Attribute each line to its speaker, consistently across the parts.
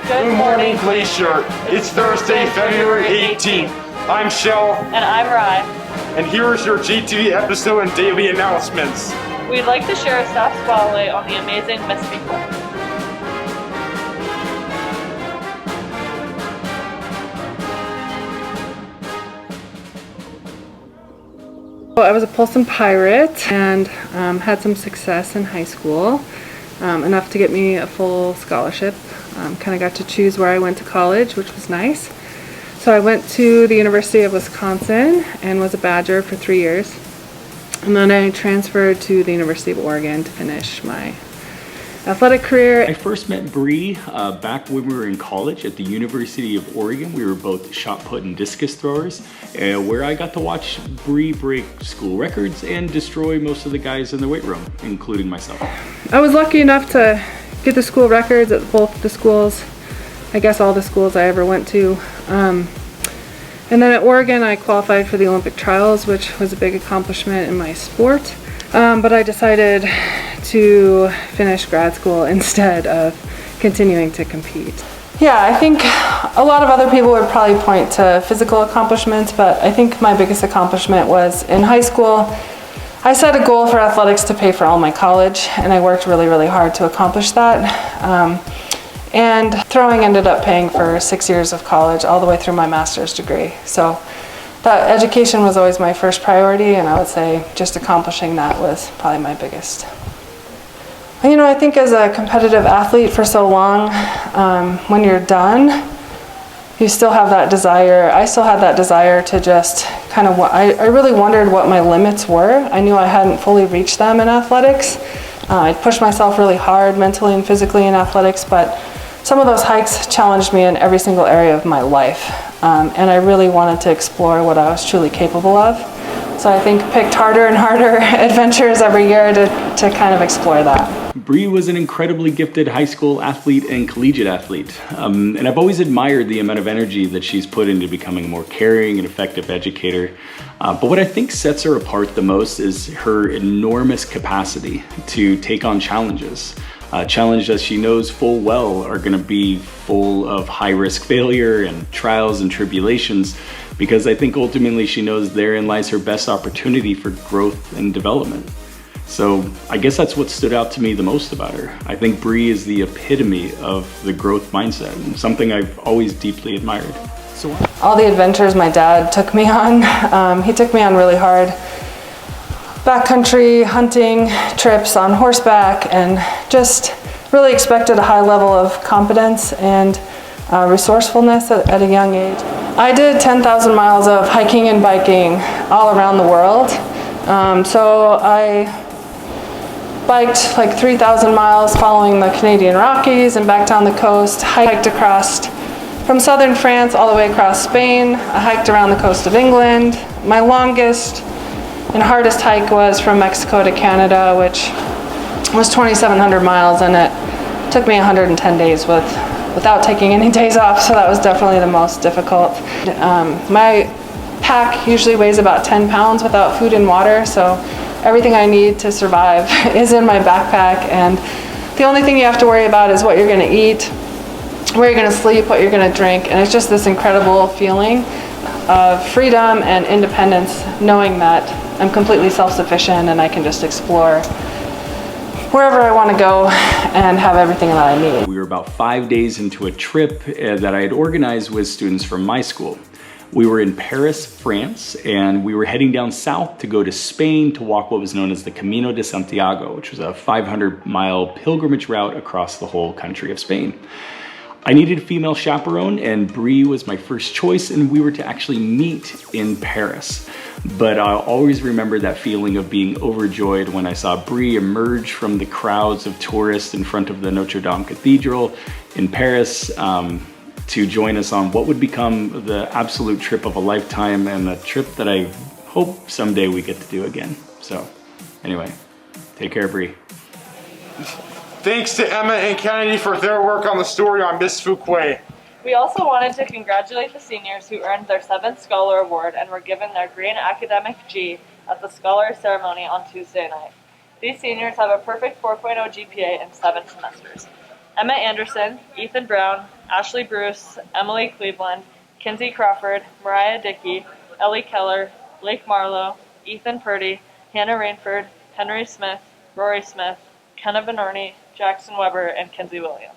Speaker 1: Good morning, Glacier. It's Thursday, February 18th. I'm Shell.
Speaker 2: And I'm Rye.
Speaker 1: And here is your GTV episode and daily announcements.
Speaker 2: We'd like to share a staff spotlight on the amazing Miss Fuqua.
Speaker 3: I was a Pulse Pirate and had some success in high school, enough to get me a full scholarship. Kind of got to choose where I went to college, which was nice. So I went to the University of Wisconsin and was a Badger for 3 years. And then I transferred to the University of Oregon to finish my athletic career.
Speaker 4: I first met Bree back when we were in college at the University of Oregon. We were both shot put and discus throwers, where I got to watch Bree break school records and destroy most of the guys in the weight room, including myself.
Speaker 3: I was lucky enough to get the school records at both the schools, I guess all the schools I ever went to. And then at Oregon I qualified for the Olympic trials, which was a big accomplishment in my sport. But I decided to finish grad school instead of continuing to compete. Yeah, I think a lot of other people would probably point to physical accomplishments, but I think my biggest accomplishment was in high school. I set a goal for athletics to pay for all my college, and I worked really, really hard to accomplish that. And throwing ended up paying for 6 years of college all the way through my master's degree. So that education was always my first priority, and I would say just accomplishing that was probably my biggest. You know, I think as a competitive athlete for so long, when you're done, you still have that desire. I still had that desire to just kind of, I really wondered what my limits were. I knew I hadn't fully reached them in athletics. I pushed myself really hard mentally and physically in athletics, but some of those hikes challenged me in every single area of my life. And I really wanted to explore what I was truly capable of. So I think picked harder and harder adventures every year to kind of explore that.
Speaker 4: Bree was an incredibly gifted high school athlete and collegiate athlete. And I've always admired the amount of energy that she's put into becoming a more caring and effective educator. But what I think sets her apart the most is her enormous capacity to take on challenges. Challenges that she knows full well are going to be full of high-risk failure and trials and tribulations, because I think ultimately she knows therein lies her best opportunity for growth and development. So I guess that's what stood out to me the most about her. I think Bree is the epitome of the growth mindset, and something I've always deeply admired. So
Speaker 3: all the adventures my dad took me on, he took me on really hard backcountry hunting trips on horseback, and just really expected a high level of competence and resourcefulness at a young age. I did 10,000 miles of hiking and biking all around the world. So I biked like 3,000 miles following the Canadian Rockies and back down the coast, hiked across from southern France all the way across Spain. I hiked around the coast of England. My longest and hardest hike was from Mexico to Canada, which was 2,700 miles, and it took me 110 days without taking any days off, so that was definitely the most difficult. My pack usually weighs about 10 pounds without food and water, so everything I need to survive is in my backpack, and the only thing you have to worry about is what you're going to eat, where you're going to sleep, what you're going to drink, and it's just this incredible feeling of freedom and independence, knowing that I'm completely self-sufficient and I can just explore wherever I want to go and have everything that I need.
Speaker 4: We were about 5 days into a trip that I had organized with students from my school. We were in Paris, France, and we were heading down south to go to Spain to walk what was known as the Camino de Santiago, which was a 500-mile pilgrimage route across the whole country of Spain. I needed a female chaperone, and Bree was my first choice, and we were to actually meet in Paris. But I'll always remember that feeling of being overjoyed when I saw Bree emerge from the crowds of tourists in front of the Notre Dame Cathedral in Paris to join us on what would become the absolute trip of a lifetime, and a trip that I hope someday we get to do again. So anyway, take care, Bree.
Speaker 1: Thanks to Emma and Kennedy for their work on the story on Miss Fuqua.
Speaker 2: We also wanted to congratulate the seniors who earned their 7th Scholar Award and were given their Green Academic G at the Scholar Ceremony on Tuesday night. These seniors have a perfect 4.0 GPA in 7 semesters. Emma Anderson, Ethan Brown, Ashley Bruce, Emily Cleveland, Kinsey Crawford, Mariah Dickey, Ellie Keller, Blake Marlowe, Ethan Purdy, Hannah Rainford, Henry Smith, Rory Smith, Kenna Benorni, Jackson Weber, and Kinsey Williams.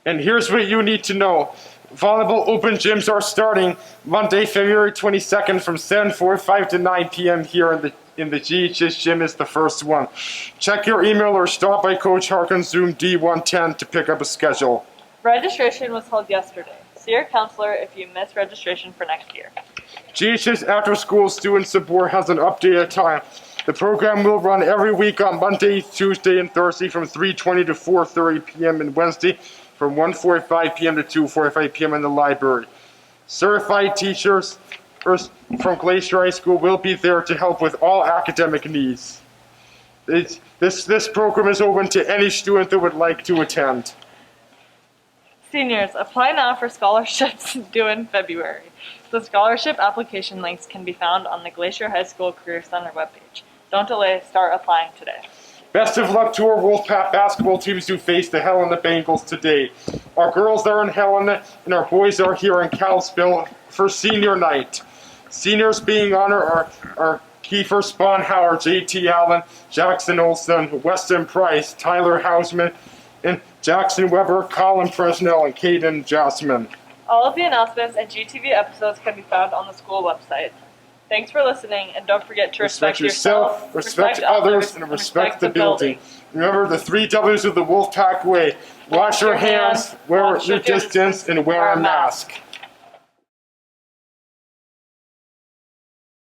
Speaker 1: And here's what you need to know. Volleyball open gyms are starting Monday, February 22nd from 7:45 to 9 p.m. here in the GHS gym is the first one. Check your email or stop by Coach Harkin's Zoom D110 to pick up a schedule.
Speaker 2: Registration was held yesterday. See your counselor if you missed registration for next year.
Speaker 1: GHS After School Student Support has an updated time. The program will run every week on Monday, Tuesday, and Thursday from 3:20 to 4:30 p.m. and Wednesday from 1:45 p.m. to 2:45 p.m. in the library. Certified teachers from Glacier High School will be there to help with all academic needs. This program is open to any student that would like to attend.
Speaker 2: Seniors, apply now for scholarships due in February. The scholarship application links can be found on the Glacier High School Career Center webpage. Don't delay, start applying today.
Speaker 1: Best of luck to our Wolfpack basketball teams who face the Helena Bengals today. Our girls are in Helena and our boys are here in Kalispell for senior night. Seniors being honored are Kiefer Spawnhauer, JT Allen, Jackson Olson, Weston Price, Tyler Hausman, and Jackson Weber, Colin Fresnel, and Caden Jasmine.
Speaker 2: All of the announcements and GTV episodes can be found on the school website. Thanks for listening, and don't forget to respect yourself,
Speaker 1: respect others, and respect the building. Remember the 3 W's of the Wolfpack Way. Wash your hands, wear your distance, and wear a mask.